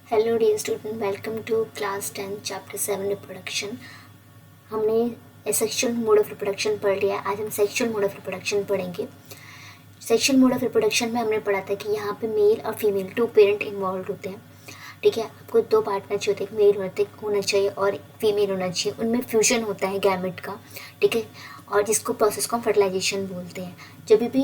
Hello dear student, welcome to class 10 chapter 7 reproduction. हमने sexual mode of reproduction पढ़ लिया है। आज हम सेक्शुअल मोड ऑफ रिप्रोडक्शन पढ़ेंगे। सेक्शुअल मोड ऑफ रिप्रोडक्शन में हमने पढ़ा था कि यहाँ पे मेल और फीमेल 2 पेरेंट इन्वॉल्व होते हैं। ठीक है, आपको 2 पार्टनर चाहिए होते हैं, मेल होना चाहिए और फीमेल होना चाहिए। उनमें फ्यूजन होता है गैमेट का। ठीक है, और जिसको प्रोसेस को हम फर्टिलाइजेशन बोलते हैं। जब भी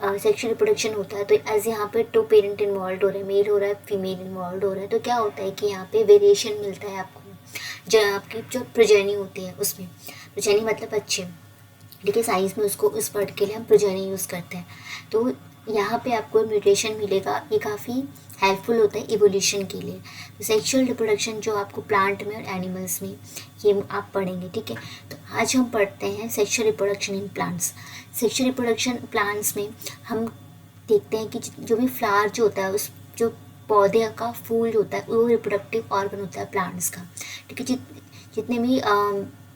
सेक्शुअल रिप्रोडक्शन होता है तो एज यहाँ पे 2 पेरेंट इन्वॉल्व हो रहे हैं, मेल हो रहा है, फीमेल इन्वॉल्व हो रहा है, तो क्या होता है कि यहाँ पे वेरिएशन मिलता है आपको जो आपकी जो प्रोजेनी होती है उसमें। प्रोजेनी मतलब बच्चे। ठीक है, साइंस में उसको उस वर्ड के लिए हम प्रोजेनी यूज़ करते हैं। तो यहाँ पे आपको म्यूटेशन मिलेगा, ये काफ़ी हेल्पफुल होता है इवोल्यूशन के लिए। तो सेक्सुअल रिप्रोडक्शन जो आपको प्लांट में और एनिमल्स में ये आप पढ़ेंगे। ठीक है, तो आज हम पढ़ते हैं sexual reproduction in plants. Sexual reproduction plants में हम देखते हैं कि जो भी फ्लावर जो होता है, उस जो पौधे का फूल जो होता है वो रिप्रोडक्टिव ऑर्गन होता है प्लांट्स का। ठीक है, जितने भी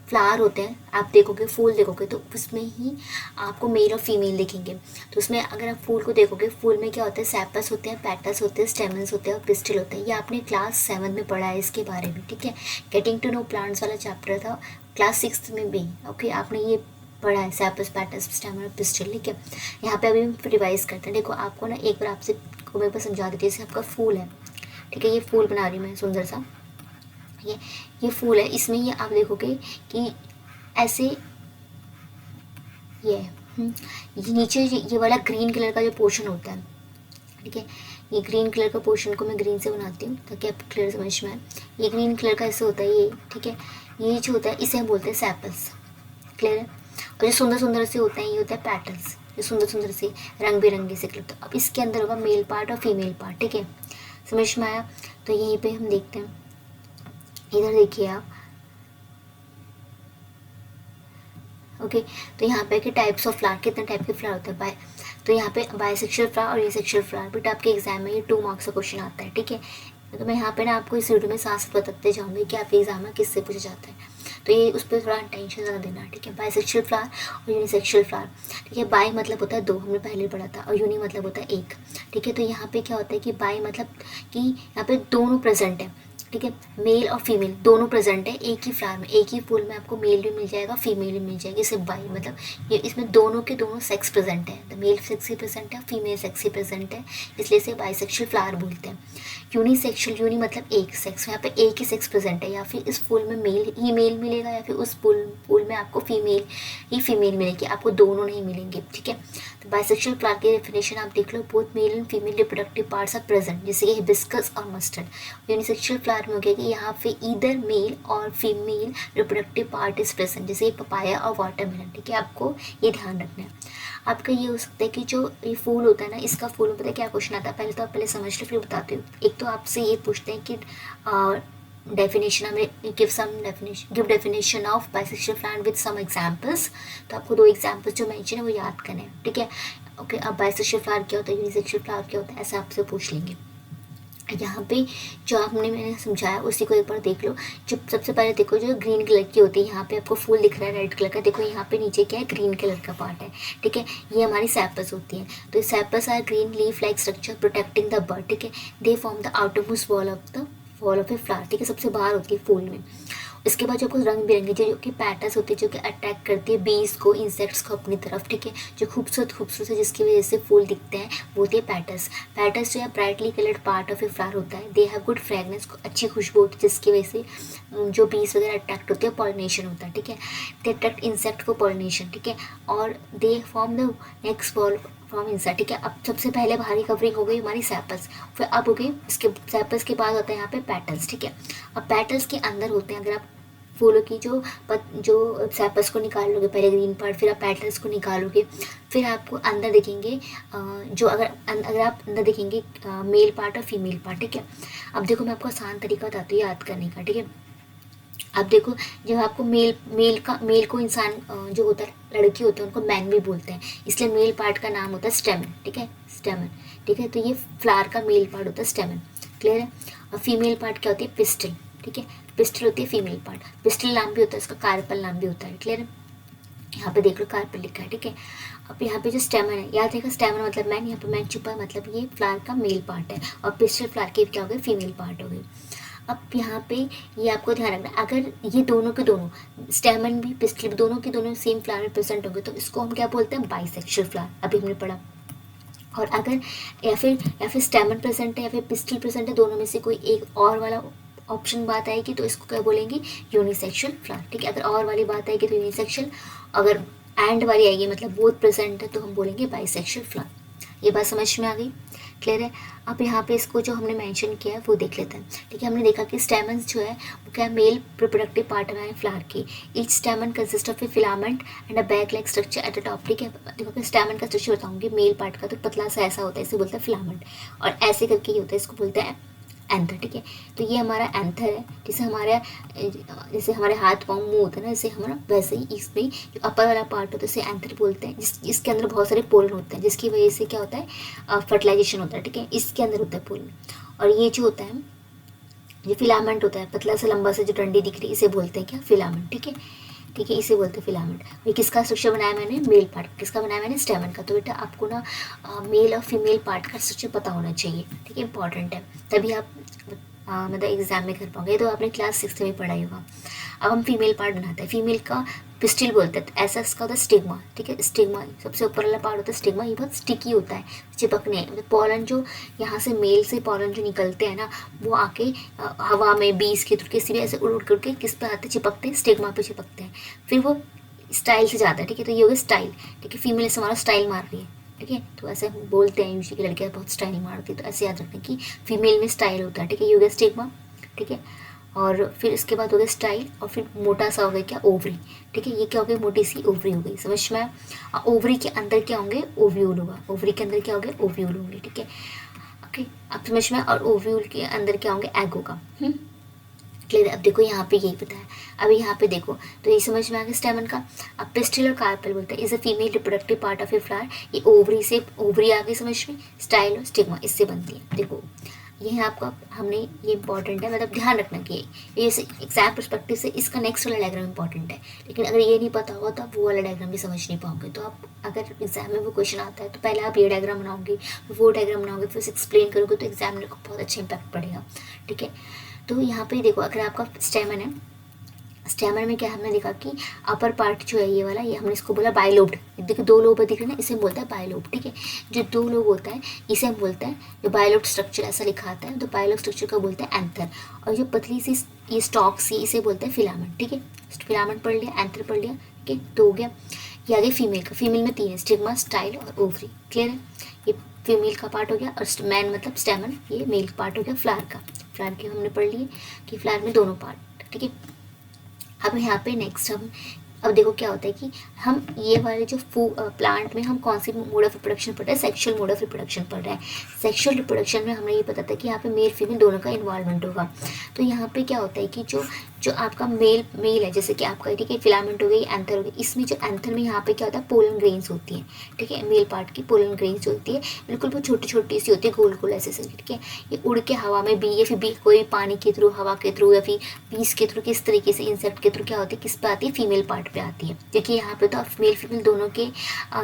फ्लावर होते हैं आप देखोगे, फूल देखोगे तो उसमें ही आपको मेल और फीमेल दिखेंगे। तो उसमें अगर आप फूल को देखोगे, फूल में क्या होता है, सेपस होते हैं, पैटस होते हैं, स्टेमन्स होते हैं और पिस्टल होते हैं। ये आपने क्लास 7 में पढ़ा है इसके बारे में। ठीक है, गेटिंग टू नो प्लांट्स वाला चैप्टर था क्लास 6 में भी। ओके, आपने ये पढ़ा है, सेपस, पैटस, स्टेमन और पिस्टल। ठीक है, यहाँ पे अभी हम रिवाइज करते हैं। देखो आपको ना एक बार आपसे को मैं समझा देती हूँ। जैसे आपका फूल है, ठीक है, ये फूल बना रही हूँ मैं सुंदर सा। ये फूल है, इसमें ये आप देखोगे कि ऐसे ये है। ये नीचे ये वाला ग्रीन कलर का जो पोर्शन होता है, ठीक है, ये ग्रीन कलर का पोर्शन को मैं ग्रीन से बनाती हूँ ताकि आपको क्लियर समझ में आए। ये ग्रीन कलर का ऐसे होता है ये। ठीक है, ये जो होता है इसे हम बोलते हैं सेपल्स। क्लियर है। और जो सुंदर सुंदर से होते हैं ये होता है पैटल्स, जो सुंदर सुंदर से रंग बिरंगे से कलर। तो अब इसके अंदर होगा मेल पार्ट और फीमेल पार्ट। ठीक है, समझ में आया। तो यहीं पे हम देखते हैं, इधर देखिए आप। ओके, तो यहाँ पे के टाइप्स ऑफ फ्लावर, कितने टाइप के फ्लावर होते हैं बाय। तो यहाँ पे बायसेक्सुअल फ्लावर और एसेक्सुअल फ्लावर। बट आपके एग्जाम में ये 2 मार्क्स का क्वेश्चन आता है। ठीक है, तो मैं यहाँ पे ना आपको इस वीडियो में साथ साथ बताते जाऊँगी कि आपके एग्जाम में किससे पूछा जाता है। तो ये उस पर थोड़ा टेंशन ज़्यादा देना। ठीक है, बायसेक्सुअल फ्लावर और यूनिसेक्सुअल फ्लावर। ठीक है, बाय मतलब होता है 2, हमने पहले पढ़ा था, और यूनि मतलब होता है 1। ठीक है, तो यहाँ पे क्या होता है कि बाय मतलब कि यहाँ पे दोनों प्रेजेंट है। ठीक है, मेल और फीमेल दोनों प्रेजेंट है एक ही फ्लावर में, एक ही फूल में आपको मेल भी मिल जाएगा, फीमेल भी मिल जाएगी। सिर्फ बाई मतलब ये इसमें दोनों के दोनों सेक्स प्रेजेंट है। The male sex he present है, फीमेल सेक्स ही प्रेजेंट है, इसलिए इसे बाइसेक्सुअल फ्लावर बोलते हैं। यूनिसेक्सुअल, यूनि मतलब एक सेक्स, यहाँ पे एक ही सेक्स प्रेजेंट है। या फिर इस फूल में मेल ही मेल मिलेगा, या फिर उस फूल में आपको फीमेल ही फीमेल मिलेगी, आपको दोनों नहीं मिलेंगे। ठीक है, तो बाइसेक्सुअल फ्लावर की डेफिनेशन आप देख लो, both male and female reproductive parts are present, जैसे कि हिबिस्कस और मस्टर्ड। यूनिसेक्सुअल फ्लावर में हो गया कि यहाँ पे ईदर मेल और female reproductive part is present, जैसे पपाया और वाटरमेलन। ठीक है, आपको ये ध्यान रखना है। आपका ये हो सकता है कि जो ये फूल होता है ना, इसका फूल में पता है क्या क्वेश्चन आता है, पहले तो आप पहले समझ लो फिर बताते हो। एक तो आपसे ये पूछते हैं कि डेफिनेशन, हमें give definition of bisexual flower with some examples. तो आपको 2 एग्जांपल्स जो मेंशन है वो याद करने हैं। ठीक है, ओके, अब बाइसेक्सुअल फ्लावर क्या होता है, यूनिसेक्सुअल फ्लावर क्या होता है, ऐसा आपसे पूछ लेंगे। यहाँ पे जो मैंने समझाया उसी को एक बार देख लो। जो सबसे पहले देखो, जो ग्रीन कलर की होती है, यहाँ पे आपको फूल दिख रहा है रेड कलर का, देखो यहाँ पे नीचे क्या है, ग्रीन कलर का पार्ट है। ठीक है, ये हमारी सेपस होती है। तो sepals are green leaf like structure protecting the bud. ठीक है, they form the outermost wall of a flower. ठीक है, सबसे बाहर होती है फूल में। इसके बाद जो आपको रंग बिरंगे जो कि पैटर्स होती है, जो कि अटैक करती है बीज को, इंसेक्ट्स को अपनी तरफ। ठीक है, जो खूबसूरत खूबसूरत है जिसकी वजह से फूल दिखते हैं, वो होती है पैटर्स। पैटर्स जो है brightly coloured part of a flower होता है। दे हैव गुड फ्रेगनेंस, अच्छी खुशबू होती है जिसकी वजह से जो बीज वगैरह अट्रैक्ट होते हैं, पॉलिनेशन होता है। ठीक है, they attract insect for pollination. ठीक है, और दे form the next ball from inside. ठीक है, अब सबसे पहले बाहरी कवरिंग हो गई हमारी सेपल्स, फिर अब हो गई इसके सेपल्स के बाद होता है यहाँ पे पैटल्स। ठीक है, अब पैटल्स के अंदर होते हैं, अगर आप फूलों की जो सेपस को निकाल लोगे, पहले ग्रीन पार्ट, फिर आप पैटल्स को निकालोगे, फिर आपको अंदर देखेंगे जो अगर आप अंदर देखेंगे मेल पार्ट और फीमेल पार्ट। ठीक है, अब देखो मैं आपको आसान तरीका बताती हूँ याद करने का। ठीक है, अब देखो, जब आपको मेल को इंसान जो होता है, लड़की होते हैं, उनको मैन भी बोलते हैं, इसलिए मेल पार्ट का नाम होता है स्टेमन। ठीक है, स्टेमन। ठीक है, तो ये फ्लावर का मेल पार्ट होता है स्टेमन। क्लियर है। और फीमेल पार्ट क्या होती है, पिस्टल। ठीक है, पिस्टल होती है फीमेल पार्ट। पिस्टल नाम भी होता है इसका, कार्पल नाम भी होता है। क्लियर है। यहाँ पे देख लो कार्पेल लिखा है, ठीक है। अब यहाँ पे जो स्टेमन है, याद रखा स्टेमन मतलब मैन, यहाँ पे मैन छुपा है मतलब ये फ्लावर का मेल पार्ट है, और पिस्टल फ्लावर की क्या हो गई, फीमेल पार्ट हो गई। अब यहाँ पे ये आपको ध्यान रखना है, अगर ये दोनों के दोनों स्टेमन भी पिस्टल भी दोनों के दोनों सेम फ्लावर में प्रेजेंट होंगे तो इसको हम क्या बोलते हैं, बाइसेक्सुअल फ्लावर, अभी हमने पढ़ा। और अगर या फिर स्टेमन प्रेजेंट है या फिर पिस्टल प्रेजेंट है, दोनों में से कोई एक और वाला ऑप्शन बात आएगी तो इसको क्या बोलेंगे, यूनिसेक्सुअल फ्लावर, ठीक है। अगर और वाली बात आएगी तो यूनिसेक्सुअल, अगर एंड वाली आएगी मतलब बोथ प्रेजेंट है तो हम बोलेंगे बाइसेक्सुअल फ्लावर। ये बात समझ में आ गई, क्लियर है। अब यहाँ पे इसको जो हमने मेंशन किया है वो देख लेते हैं, ठीक है। हमने देखा कि स्टेमन्स जो है वो क्या मेल रिप्रोडक्टिव पार्ट है फ्लावर की। Each स्टेमन consist of A filament and a back like structure at the top, ठीक है। देखो कि स्टेमन का स्ट्रक्चर बताऊंगी मेल पार्ट का, तो पतला सा ऐसा होता है, इसे बोलते हैं फिलामेंट, और ऐसे करके ही होता है, इसको बोलते हैं एंथर, ठीक है। तो ये हमारा एंथर है, जैसे हमारे हाथ पाँव मुँह होता है ना, जैसे हमारा वैसे ही इसमें जो अपर वाला पार्ट होता है उसे एंथर बोलते हैं, जिसके अंदर बहुत सारे पोलन होते हैं, जिसकी वजह से क्या होता है, फर्टिलाइजेशन होता है, ठीक है। इसके अंदर होता है पोलन। और ये जो होता है, ये फिलामेंट होता है, पतला सा लंबा सा जो डंडी दिख रही है इसे बोलते हैं क्या, फिलामेंट, ठीक है, ठीक है, इसे बोलते हैं फिलामेंट। ये किसका स्ट्रक्चर बनाया मैंने, मेल पार्ट, किसका बनाया मैंने, स्टेमन का। तो बेटा आपको ना मेल और फीमेल पार्ट का स्ट्रक्चर पता होना चाहिए, ठीक है, इंपॉर्टेंट है, तभी आप मतलब एग्जाम में कर पाओगे। तो आपने क्लास 6 में पढ़ाई होगा। अब हम फीमेल पार्ट बनाते हैं, फीमेल का पिस्टिल बोलते हैं, तो ऐसा इसका होता है स्टिग्मा, ठीक है। स्टिग्मा सबसे ऊपर वाला पार्ट होता है स्टिग्मा, ये बहुत स्टिकी होता है, चिपकने मतलब पॉलन जो यहाँ से मेल से पॉलन जो निकलते हैं ना, वो आके हवा में बीज के थ्रू किसी भी ऐसे उड़ उड़ करके किस पे आते, चिपकते हैं, स्टिग्मा पे चिपकते हैं, फिर वो स्टाइल से जाता है, ठीक है। तो ये हो गया स्टाइल, ठीक है। फीमेल ऐसे हमारा स्टाइल मार रही है, ठीक है, तो ऐसे बोलते हैं यूजली कि लड़कियाँ बहुत स्टाइल मारती है, तो ऐसे याद रखना कि फीमेल में स्टाइल होता है, ठीक है। ये हो गया स्टिग्मा, ठीक है। और फिर इसके बाद हो गया स्टाइल, और फिर मोटा सा हो गया क्या, ओवरी, ठीक है। ये क्या हो गई, मोटी सी ओवरी हो गई, समझ में आया। ओवरी के अंदर क्या होंगे, ओव्यूल होगा, ओवरी के अंदर क्या हो गया, ओव्यूल होंगे, ठीक है, ओके, अब समझ में। और ओव्यूल के अंदर क्या होंगे, एग होगा, क्लियर। अब देखो यहाँ पे यही पता है, अब यहाँ पे देखो तो ये समझ में आ गया स्टेमन का। अब पिस्टिल और कार्पेल बोलते हैं is a female reproductive part of a flower, ये ओवरी से, ओवरी आ गई समझ में, स्टाइल और स्टिग्मा इससे बनती है। देखो ये है आपका, हमने ये इंपॉर्टेंट है, मतलब ध्यान रखना कि ये एग्जाम परस्पेक्टिव से इसका नेक्स्ट वाला डायग्राम इंपॉर्टेंट है, लेकिन अगर ये नहीं पता होगा तो आप वो वाला डायग्राम भी समझ नहीं पाओगे। तो आप अगर एग्जाम में वो क्वेश्चन आता है तो पहले आप ये डायग्राम बनाओगे, वो डायग्राम बनाओगे, फिर एक्सप्लेन करोगे, तो एग्जामिनर को बहुत अच्छा इंपैक्ट पड़ेगा, ठीक है। तो यहाँ पे देखो अगर आपका स्टेमन है, स्टेमन में क्या हमने देखा कि अपर पार्ट जो है ये वाला, ये हमने इसको बोला बायलोब्ड, देखो दो लोब दिख रहे हैं ना, इसे बोलता है बायलोब, ठीक है। जो दो लोब होता है इसे हम बोलते हैं, जो बायलोब्ड स्ट्रक्चर ऐसा लिखा आता है तो बायलोब्ड स्ट्रक्चर का बोलते हैं एंथर। और जो पतली सी ये स्टॉक सी इसे बोलते हैं फिलामेंट, ठीक है। फिलामेंट पढ़ लिया, एंथर पढ़ लिया, ठीक है, तो हो गया। ये आगे फीमेल का, फीमेल में 3 है, स्टिग्मा, स्टाइल और ओवरी, क्लियर है। ये फीमेल का पार्ट हो गया, और मैन मतलब स्टेमन, ये मेल पार्ट हो गया फ्लावर का। फ्लावर के हमने पढ़ लिए कि फ्लावर में दोनों पार्ट, ठीक है। अब यहाँ पे नेक्स्ट हम, अब देखो क्या होता है कि हम ये वाले जो प्लांट में हम कौन सी मोड ऑफ रिप्रोडक्शन पढ़ रहे हैं, सेक्सुअल मोड ऑफ रिप्रोडक्शन पढ़ रहे हैं। सेक्सुअल रिप्रोडक्शन में हमें ये पता था कि यहाँ पे मेल फीमेल दोनों का इन्वॉल्वमेंट होगा। तो यहाँ पे क्या होता है कि जो आपका मेल है, जैसे कि आपका, ठीक है, फिलामेंट हो गई, एंथर हो गई, इसमें जो एंथर में यहाँ पे क्या होता है, पोलन ग्रेन्स होती हैं, ठीक है। मेल पार्ट की पोलन ग्रेन्स होती है, बिल्कुल वो छोटी छोटी सी होती है, गोल गोल ऐसे, ठीक है। ये उड़ के हवा में बी, या फिर बी कोई पानी के थ्रू, हवा के थ्रू, या फिर बीज के थ्रू, किस तरीके से इंसेक्ट के थ्रू क्या होती है, किस पे आती है, फीमेल पार्ट पे आती है। देखिए यहाँ पे तो मेल फीमेल दोनों के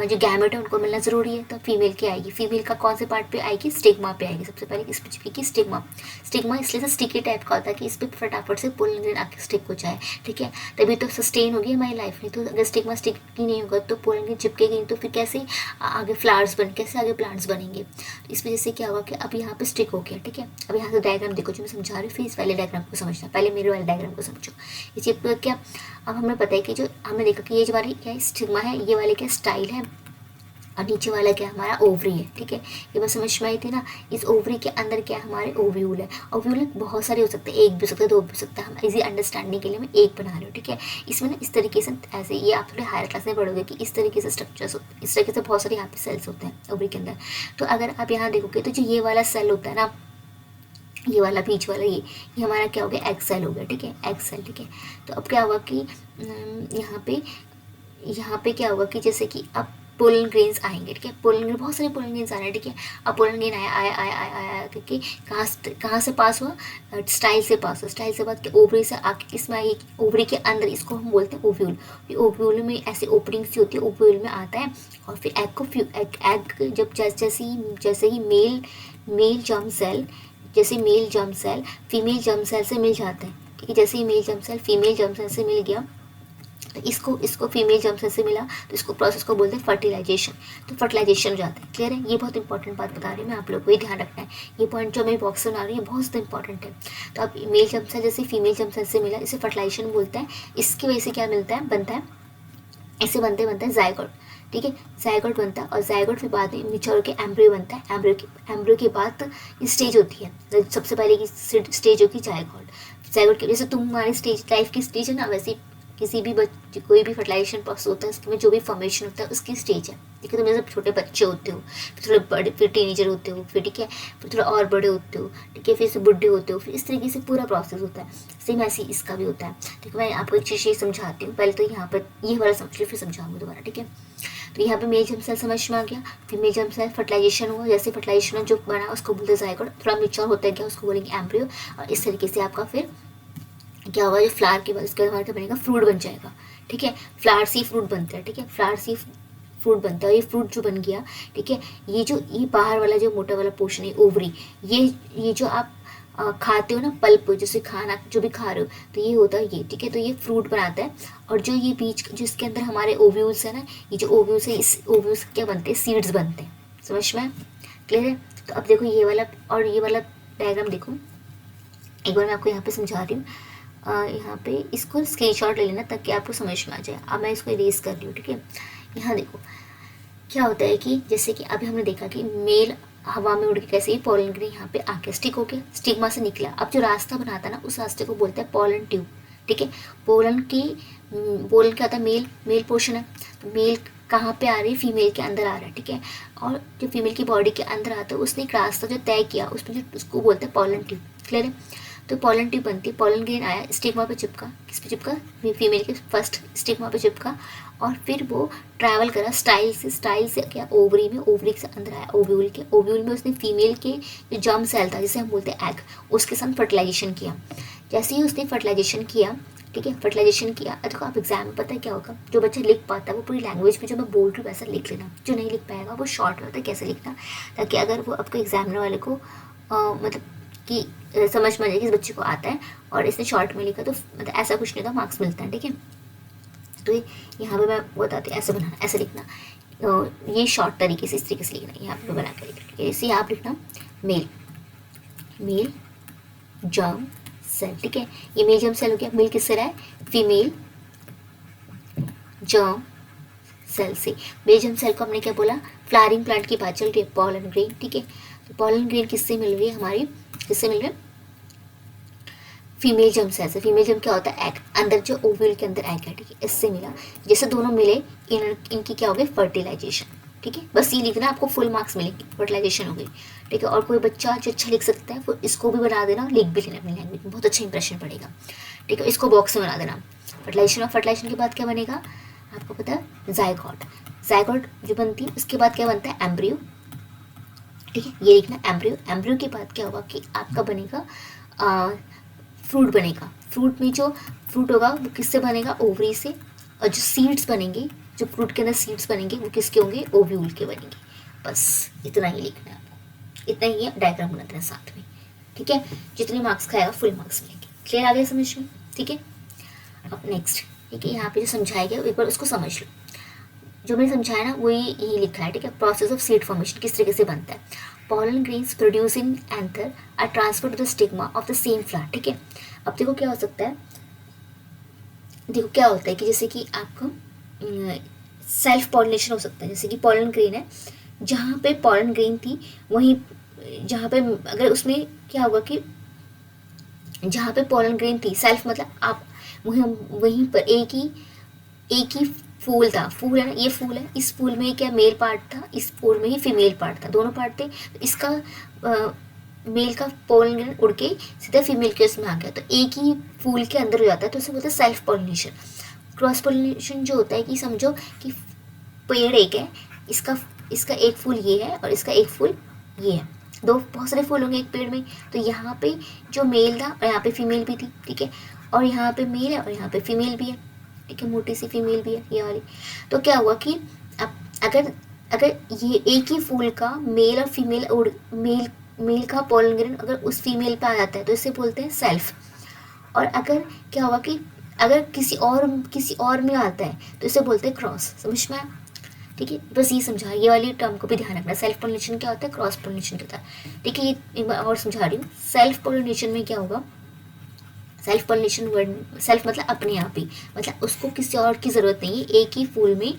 जो गैमेट है उनको मिलना जरूरी है, तो फीमेल की आएगी, फीमेल का कौन से पार्ट पे आएगी, स्टिग्मा पे आएगी। सबसे पहले किस पे चिपकेगी, स्टिग्मा। स्टिग्मा इसलिए से स्टिकी टाइप का होता है कि इस पर फटाफट से पोलन ग्रेन आके स्टिक हो जाए, ठीक है, तभी तो सस्टेन होगी हमारी लाइफ। नहीं तो अगर स्टिग्मा स्टिकी नहीं होगा तो पोलन ग्रेन चिपकेगी नहीं, तो फिर कैसे आगे फ्लावर्स कैसे आगे प्लांट्स बनेंगे। तो इस वजह से क्या होगा कि अब यहाँ पे स्टिक हो गया, ठीक है। अब यहाँ से डायग्राम देखो जो मैं समझा रही हूँ, फिर इस वाले डायग्राम को समझना, पहले मेरे वाले डायग्राम को समझो। ये चिपक क्या, अब हमें पता है कि जो हमने देखा कि ये जो वाली क्या स्टिग्मा है, ये वाले क्या स्टाइल है, और नीचे वाला क्या हमारा ओवरी है, ठीक है। ये बस समझ में आई थी ना। इस ओवरी के अंदर क्या हमारे ओव्यूल है। ओव्यूल बहुत सारे हो सकते हैं, एक भी हो सकता है, दो भी हो सकता है, हम इजी अंडरस्टैंडिंग के लिए मैं एक बना रही हूँ, ठीक है। इसमें ना इस तरीके से, ऐसे ये आप थोड़े हायर क्लास में पढ़ोगे कि इस तरीके से स्ट्रक्चर्स होते हैं, इस तरीके से बहुत सारे यहाँ पे सेल्स होते हैं ओवरी के अंदर। तो अगर आप यहाँ देखोगे तो जो ये वाला सेल होता है ना, ये वाला बीच वाला, ये हमारा क्या हो गया, एग सेल हो गया, ठीक है, एग सेल, ठीक है। तो अब क्या होगा कि यहाँ पे क्या होगा कि जैसे कि अब पोलन ग्रेन्स आएंगे, ठीक है। पोलन ग्रेन, बहुत सारे पोलन ग्रेन्स आ रहे हैं, ठीक है। अब पोलन ग्रेन आया आया आया आया आया क्योंकि कहाँ से पास हुआ, स्टाइल से पास हुआ, स्टाइल से बाद ओवरी से आके किसमें आई, ओवरी के अंदर, इसको हम बोलते हैं ओव्यूल। ओव्यूल में ऐसे ओपनिंग सी होती है, ओव्यूल में आता है और फिर एग को एग जब जैसे ही मेल जर्म सेल, जैसे male germ cell female germ cell से मिल जाता है, ठीक है। जैसे ही male germ cell female germ cell से मिल गया तो इसको फीमेल जर्म सेल से मिला तो इसको प्रोसेस को बोलते हैं फर्टिलाइजेशन, तो फर्टिलाइजेशन हो जाता है। क्लियर है, ये बहुत इंपॉर्टेंट बात बता रही हूँ मैं, आप लोग को ये ध्यान रखना है। ये पॉइंट जो मैं बॉक्स में बना रही हूँ बहुत ज़्यादा इंपॉर्टेंट है। तो अब मेल जर्म सेल जैसे फीमेल जर्म सेल से मिला, इसे फर्टिलाइजेशन बोलते हैं। इसकी वजह से क्या मिलता है, बनता है, ऐसे बनते हैं जायगोट, ठीक है। जायगोट बनता है और जायगोट के बाद में मिच्योर के एम्ब्रियो बनता है। एम्ब्रियो के बाद स्टेज होती है, सबसे पहले की स्टेज होगी जायगोट। जायगोट के जैसे तुम्हारी स्टेज लाइफ की स्टेज है ना, वैसे किसी भी बच्चे कोई भी फर्टिलाइजेशन प्रोसेस होता है उसमें जो भी फॉर्मेशन होता है उसकी स्टेज है, ठीक है। तुम जैसे छोटे बच्चे होते हो, फिर थोड़े बड़े, फिर टीनेजर होते हो, फिर ठीक है, फिर थोड़ा और बड़े होते हो, ठीक है, फिर से बुढ़े होते हो, फिर इस तरीके से पूरा प्रोसेस होता है। सेम ऐसे ही इसका भी होता है, ठीक है। मैं आपको एक चीज़ ये समझाती हूँ, पहले तो यहाँ पर ये वाला समझ लो, फिर समझाऊंगी दोबारा, ठीक है। तो यहाँ पे मेल जर्म सेल समझ में आ गया, फिर मेल जर्म सेल फर्टिलाइजेशन हुआ, जैसे फर्टिलाइजेशन जो बना उसको बोलते हैं जायगोट, थोड़ा मिच्योर होता है क्या उसको बोलेंगे एम्ब्रियो, और इस तरीके से आपका फिर क्या होगा, जो फ्लावर के बाद उसके बाद हमारे क्या बनेगा, फ्रूट बन जाएगा, ठीक है। फ्लावर से फ्रूट बनता है, ठीक है, फ्लावर से फ्रूट बनता है। ये फ्रूट जो बन गया, ठीक है, ये बाहर वाला जो मोटा वाला पोर्शन है ओवरी, ये जो आप खाते हो ना पल्प, जैसे खाना जो भी खा रहे हो तो ये होता है ये, ठीक है। तो ये फ्रूट बनाता है और जो ये बीज जो इसके अंदर हमारे ओव्यूल्स है ना, ये जो ओव्यूल्स है इस ओव्यूल्स क्या बनते हैं, सीड्स बनते हैं। समझ में क्लियर है। तो अब देखो ये वाला और ये वाला डायग्राम देखो, एक बार मैं आपको यहाँ पे समझा रही हूँ। यहाँ पे इसको स्क्रीनशॉट ले लेना ताकि आपको समझ में आ जाए। अब मैं इसको इरेज कर रही हूँ, ठीक है। यहाँ देखो क्या होता है कि जैसे कि अभी हमने देखा कि मेल हवा में उड़ के कैसे ही पोलन ग्रेन यहाँ पे आके स्टिक हो गया, स्टिग्मा से निकला। अब जो रास्ता बनाता है ना उस रास्ते को बोलते हैं पोलन ट्यूब, ठीक है। पोलन क्या होता है, मेल पोर्शन है, तो मेल कहाँ पे आ रही है, फीमेल के अंदर आ रहा है, ठीक है। और जो फीमेल की बॉडी के अंदर आता है उसने एक रास्ता जो तय किया उसमें जो उसको बोलते हैं पोलन ट्यूब। क्लियर है। तो पोलन ट्यूब बनती है, पोलन ग्रेन आया, स्टिग्मा पे चिपका, किस पे चिपका, फीमेल के फर्स्ट स्टिग्मा पे चिपका और फिर वो ट्रैवल करा स्टाइल से क्या ओवरी में, ओवरी से अंदर आया ओव्यूल में उसने फीमेल के जो जर्म सेल था जिसे हम बोलते हैं एग, उसके साथ फर्टिलाइजेशन किया। जैसे ही उसने फर्टिलाइजेशन किया, ठीक है, फर्टिलाइजेशन किया, देखो आप एग्जाम में पता है क्या होगा, जो बच्चा लिख पाता है वो पूरी लैंग्वेज में जो मैं बोल रही हूँ वैसा लिख लेना, जो नहीं लिख पाएगा वो शॉर्ट में होता है कैसे लिखना, ताकि अगर वो आपको एग्जामिनर वाले को मतलब कि समझ में आ जाए कि इस बच्चे को आता है और इसने शॉर्ट में लिखा तो मतलब ऐसा कुछ नहीं था, मार्क्स मिलता है, ठीक है। तो यहाँ पे मैं बताती हूँ ऐसे बनाना, ऐसे लिखना, ये शॉर्ट तरीके से इस तरीके से लिखना, यहाँ पे बना कर लिखना, इसे आप लिखना मेल जर्म सेल, ठीक है। ये मेल जर्म सेल हो गया, मेल किससे रहा है, फीमेल जर्म सेल से। मेल जर्म सेल को हमने क्या बोला, फ्लावरिंग प्लांट की बात चल रही है, पोलन ग्रेन, ठीक है। तो पोलन ग्रेन किससे मिल रही है हमारी, किससे मिल रहा है, फीमेल जर्म सेल से। फीमेल जर्म क्या होता है, एग, अंदर जो ओव्यूल के अंदर एग है, ठीक है, इससे मिला। जैसे दोनों मिले इनकी क्या हो गई, फर्टिलाइजेशन, ठीक है। बस ये लिखना, आपको फुल मार्क्स मिलेंगे, फर्टिलाइजेशन हो गई, ठीक है। और कोई बच्चा जो अच्छा लिख सकता है वो इसको भी बना देना, लिख भी लेना अपनी लैंग्वेज में, बहुत अच्छा इंप्रेशन पड़ेगा, ठीक है। इसको बॉक्स में बना देना, फर्टिलाइजेशन। और फर्टिलाइजेशन के बाद क्या बनेगा आपको पता है, जायगोट जो बनती है उसके बाद क्या बनता है, एम्ब्रियो, ठीक है, ये लिखना एम्ब्रियो के बाद क्या होगा कि आपका बनेगा फ्रूट बनेगा। फ्रूट में जो फ्रूट होगा वो किससे बनेगा, ओवरी से। और जो सीड्स बनेंगे, जो फ्रूट के अंदर सीड्स बनेंगे वो किसके होंगे, ओव्यूल के बनेंगे। बस इतना ही लिखना है आपको, इतना ही डायग्राम बना देना साथ में, ठीक है। जितने मार्क्स खाएगा फुल मार्क्स मिलेंगे। क्लियर आ गया समझ में, ठीक है। अब नेक्स्ट, ठीक है, यहाँ पे जो समझाया गया एक बार उसको समझ लो। जो मैंने समझाया ना वही यही लिखा है, ठीक है। प्रोसेस ऑफ सीड फॉर्मेशन किस तरीके से बनता है, pollen grains producing anther are transferred to the stigma of the same flower, ठीक है। अब देखो क्या हो सकता है, देखो क्या होता है कि जैसे कि आपका सेल्फ पॉलिनेशन हो सकता है। जैसे कि पॉलन ग्रेन है, जहाँ पे पॉलन ग्रेन थी वहीं जहाँ पे अगर उसमें क्या होगा कि जहाँ पे पॉलन ग्रेन थी, सेल्फ मतलब आप वहीं पर एक ही फूल था, फूल है ना, ये फूल है, इस फूल में क्या मेल पार्ट था, इस फूल में ही फीमेल पार्ट था, दोनों पार्ट थे। तो इसका मेल का पोलन ग्रेन उड़ के सीधा फीमेल के उसमें आ गया, तो एक ही फूल के अंदर हो जाता है, तो उसे बोलते हैं सेल्फ पॉलिनेशन। क्रॉस पॉलिनेशन जो होता है कि समझो कि पेड़ एक है, इसका इसका एक फूल ये है और इसका एक फूल ये है, दो बहुत सारे फूल होंगे एक पेड़ में। तो यहाँ पे जो मेल था और यहाँ पे फीमेल भी थी, ठीक है, और यहाँ पे मेल है और यहाँ पे फीमेल भी है, ठीक है, मोटी सी फीमेल भी है ये वाली। तो क्या हुआ कि अब अगर अगर ये एक ही फूल का मेल और फीमेल उड़ मेल का पोलन ग्रेन अगर उस फीमेल पे आ जाता है तो इसे बोलते हैं सेल्फ। और अगर क्या हुआ कि अगर किसी और में आता है तो इसे बोलते हैं क्रॉस। समझ में आया? ठीक है, बस ये समझा, ये वाली टर्म को भी ध्यान रखना। सेल्फ पोलिनेशन क्या होता है, क्रॉस पोलिनेशन क्या होता है, ठीक है। ये एक बार और समझा रही हूँ। सेल्फ पोलिनेशन में क्या होगा, सेल्फ पोलिनेशन वर्ड सेल्फ मतलब अपने आप ही, मतलब उसको किसी और की ज़रूरत नहीं है। एक ही फूल में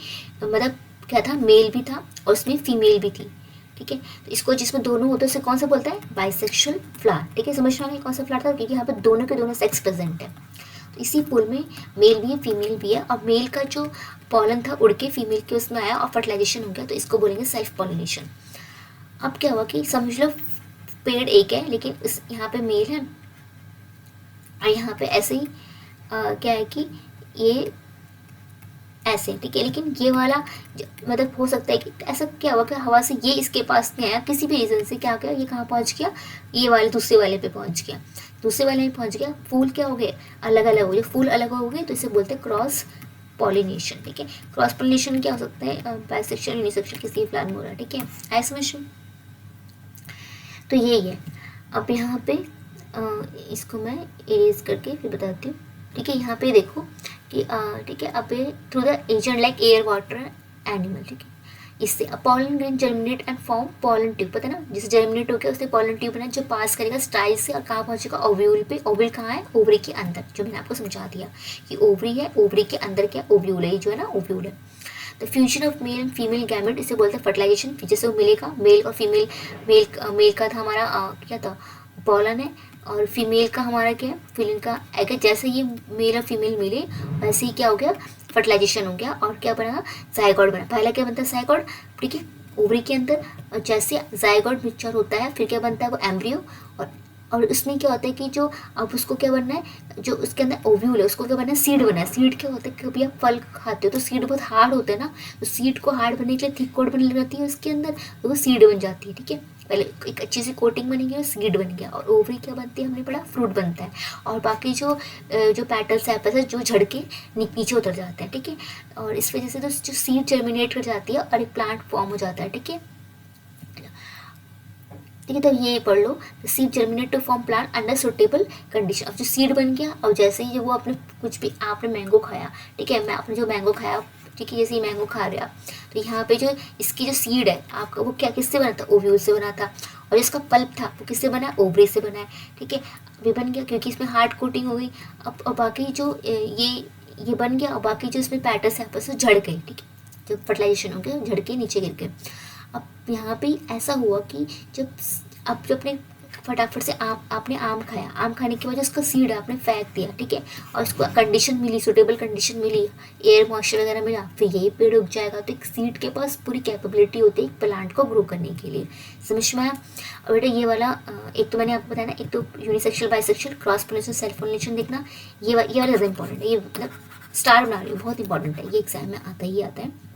मतलब क्या था, मेल भी था और उसमें फीमेल भी थी, ठीक है। तो इसको जिसमें दोनों होते हैं उसे कौन सा बोलता है, बाइसेक्सुअल फ्लावर, ठीक है। समझ में कौन सा फ्लावर था, क्योंकि यहाँ पे दोनों के दोनों सेक्स प्रेजेंट है। तो इसी फूल में मेल भी है फीमेल भी है, और मेल का जो पॉलन था उड़ के फीमेल के उसमें आया और फर्टिलाइजेशन हो गया, तो इसको बोलेंगे सेल्फ पॉलिनेशन। अब क्या हुआ कि समझ लो पेड़ एक है लेकिन इस यहाँ पे मेल है और यहाँ पे ऐसे ही क्या है कि ये ऐसे, ठीक है। लेकिन ये वाला मतलब हो सकता है कि ऐसा क्या हुआ कि हवा से ये इसके पास नहीं आया, किसी भी रीज़न से क्या गया, ये कहाँ पहुँच गया, ये वाले दूसरे वाले पे पहुँच गया, दूसरे वाले में पहुँच गया। फूल क्या हो गए, अलग अलग हो गए, फूल अलग हो गए, तो इसे बोलते हैं क्रॉस पॉलिनेशन, ठीक है। क्रॉस पॉलिनेशन क्या हो सकता है, बाइसेक्सुअल यूनिसेक्सुअल किसी प्लांट में हो रहा है, ठीक है। आया समझ में? तो यही है। अब यहाँ पे इसको मैं इरेज करके फिर बताती हूँ, ठीक है। यहाँ पे देखो कि ठीक है, अब through the agent like air water animal, ठीक है, इससे pollen grain germinate and form pollen tube, पता है ना, जिसे जर्मिनेट हो गया उससे पॉलन ट्यूब बना जो पास करेगा स्टाइल से और कहाँ पहुँचेगा, ओव्यूल पे। ओव्यूल कहाँ है, ओवरी के अंदर, जो मैंने आपको समझा दिया कि ओवरी है, ओवरी के अंदर क्या ओव्यूल है, जो है ना ओव्यूल है। The fusion of male and female gamete, इसे बोलते हैं फर्टिलाइजेशन। जैसे वो मिलेगा मेल और फीमेल, मेल का था हमारा क्या था, पॉलन है, और फीमेल का हमारा क्या है, फीमेल का एग। जैसे ये मेल और फीमेल मिले वैसे ही क्या हो गया, फर्टिलाइजेशन हो गया और क्या बना, जायगोट बना। पहला क्या बनता है, जायगोट, ठीक है, ओवरी के अंदर। और जैसे जायगोट मिक्सचर होता है फिर क्या बनता है, वो एम्ब्रियो। और उसमें क्या होता है कि जो अब उसको क्या बनना है, जो उसके अंदर ओव्यूल है उसको क्या बनना है, सीड बनना है। सीड क्या होता है, कभी आप फल खाते हो तो सीड बहुत हार्ड होते हैं ना, तो सीड को हार्ड बनने के लिए थिक कोट बनने लग जाती है उसके अंदर, तो वो सीड बन जाती है, ठीक है। पहले एक अच्छी सी कोटिंग बनेगी और सीड बन गया। और ओवरी क्या बनती है, हमने पढ़ा, फ्रूट बनता है। और बाकी जो पेटल्स एपल्स है जो झड़ के नीचे उतर जाते हैं, ठीक है। और इस वजह से तो जो सीड जर्मिनेट कर जाती है और एक प्लांट फॉर्म हो जाता है, ठीक है। ठीक है, तो ये पढ़ लो, seed germinate to form plant under suitable condition. अब जो सीड बन गया और जैसे ही वो अपने कुछ भी आपने मैंगो खाया, ठीक है, मैं आपने जो मैंगो खाया, ठीक है, जैसे ही मैंगो खा रहा, तो यहाँ पे जो इसकी जो सीड है आपका, वो क्या किससे बना था, ओव्यूल से बना था। और इसका पल्प था वो किससे बना है, ओवरी से बना है, ठीक है। अभी बन गया क्योंकि इसमें हार्ड कोटिंग हो गई। अब और बाकी जो ये बन गया, और बाकी जो इसमें पैटर्स है आपस में झड़ गई, ठीक है, जब फर्टिलाइजेशन हो गया झड़ के नीचे गिर गए। अब यहाँ पे ऐसा हुआ कि जब अपने फटाफट से आपने आम खाया, आम खाने के बाद उसका सीड आपने फेंक दिया, ठीक है, और उसको कंडीशन मिली, सुटेबल कंडीशन मिली, एयर मॉइस्चर वगैरह मिला, फिर यही पेड़ उग जाएगा। तो एक सीड के पास पूरी कैपेबिलिटी होती है एक प्लांट को ग्रो करने के लिए। समझ में आया? और बेटा ये वाला एक तो मैंने आपको बताया ना, एक तो unisexual, bisexual, cross pollination, self pollination देखना, ये वाला ज़्यादा इंपॉर्टेंट है। ये मतलब स्टार बना रही हूँ, बहुत इंपॉर्टेंट है, ये एग्जाम में आता ही आता है।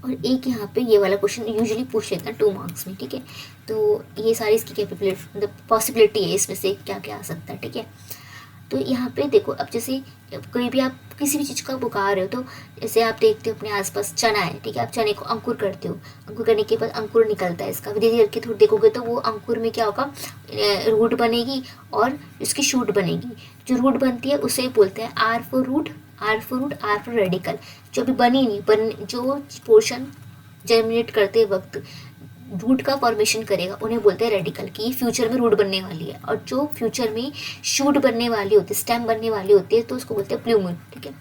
और एक यहाँ पे ये वाला क्वेश्चन यूजुअली पूछ लेता है 2 मार्क्स में, ठीक है। तो ये सारी इसकी कैपेबिलिटी मतलब पॉसिबिलिटी है, इसमें से क्या क्या आ सकता है, ठीक है। तो यहाँ पे देखो, अब जैसे कोई भी आप किसी भी चीज़ का बुका रहे हो, तो जैसे आप देखते हो अपने आसपास चना है, ठीक है, आप चने को अंकुर करते हो, अंकुर करने के बाद अंकुर निकलता है इसका, धीरे धीरे करके थोड़ा देखोगे तो वो अंकुर में क्या होगा, रूट बनेगी और इसकी शूट बनेगी। जो रूट बनती है उसे बोलते हैं R for root, R for radical. जो अभी बनी नहीं, जो पोर्शन जर्मिनेट करते वक्त रूट का फॉर्मेशन करेगा उन्हें बोलते हैं रेडिकल, कि ये फ्यूचर में रूट बनने वाली है। और जो फ्यूचर में शूट बनने वाली होती है, स्टेम बनने वाली होती है, तो उसको बोलते हैं प्लूमेन, ठीक है।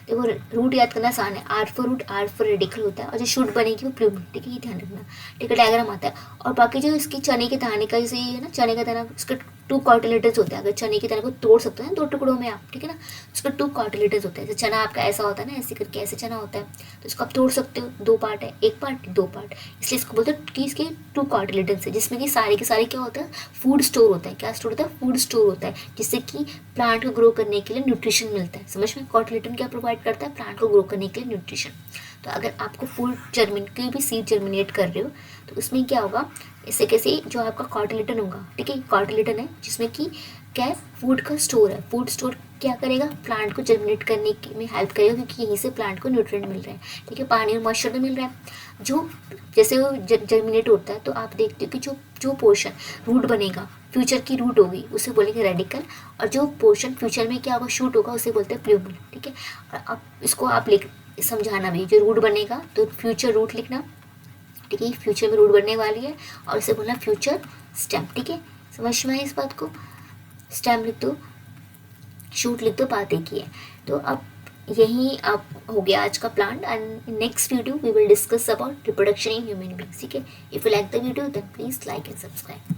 देखो रूट याद करना आसान है, आर फॉर रेडिकल होता है, और जो शूट बनेगी वो प्लूमेन, ठीक है, ये ध्यान रखना, ठीक है, डायग्राम आता है। और बाकी जो इसकी चने के दाने का, जैसे ये है ना, चने का दाना, उसका 2 कार्टिलेटर्स होते हैं। अगर चने के दाने को तोड़ सकते हैं 2 टुकड़ों में आप, ठीक है ना, उसका 2 कार्टिलेटर्स होते हैं। जैसे चना आपका ऐसा होता है ना, ऐसे करके ऐसे चना होता है, तो इसको आप तोड़ सकते हो, 2 पार्ट है, 1 पार्ट 2 पार्ट, इसलिए इसको बोलते हैं कि इसके 2 कार्टिलेटर्स है, जिसमें कि सारे के सारे क्या होता है, फूड स्टोर होता है। क्या स्टोर होता है, फूड स्टोर होता है, जिससे कि प्लांट को ग्रो करने के लिए न्यूट्रिशन मिलता है। समझ में? कार्टिलेटन क्या प्रोवाइड करता है, प्लांट को ग्रो करने के लिए न्यूट्रिशन। तो अगर आपको फूड कोई भी सीड जर्मिनेट कर रहे हो तो उसमें क्या होगा, इससे कैसे जो आपका कॉटिलेडन होगा, ठीक है, कॉटिलेडन है जिसमें कि क्या है, फूड का स्टोर है। फूड स्टोर क्या करेगा, प्लांट को जर्मिनेट करने में हेल्प करेगा, क्योंकि यहीं से प्लांट को न्यूट्रिएंट मिल रहे हैं, ठीक है, पानी और मॉइस्चर तो मिल रहा है। जो जैसे वो जर्मिनेट होता है तो आप देखते हो कि जो जो पोर्शन रूट बनेगा, फ्यूचर की रूट होगी, उसे बोलेंगे रेडिकल, और जो पोर्शन फ्यूचर में क्या होगा, शूट होगा, उसे बोलते हैं प्लूमल, ठीक है। और अब इसको आप लिख समझाना भी, जो रूट बनेगा तो फ्यूचर रूट लिखना, ठीक है, फ्यूचर में रूट बनने वाली है, और इसे बोलना फ्यूचर स्टेम, ठीक है। समझ में आई इस बात को, स्टेम लिख दो, शूट लिख दो, बात एक ही है। तो अब यही अब हो गया आज का plan, and next video we will discuss about reproduction in human beings, ठीक है। If you like the video then please like and subscribe.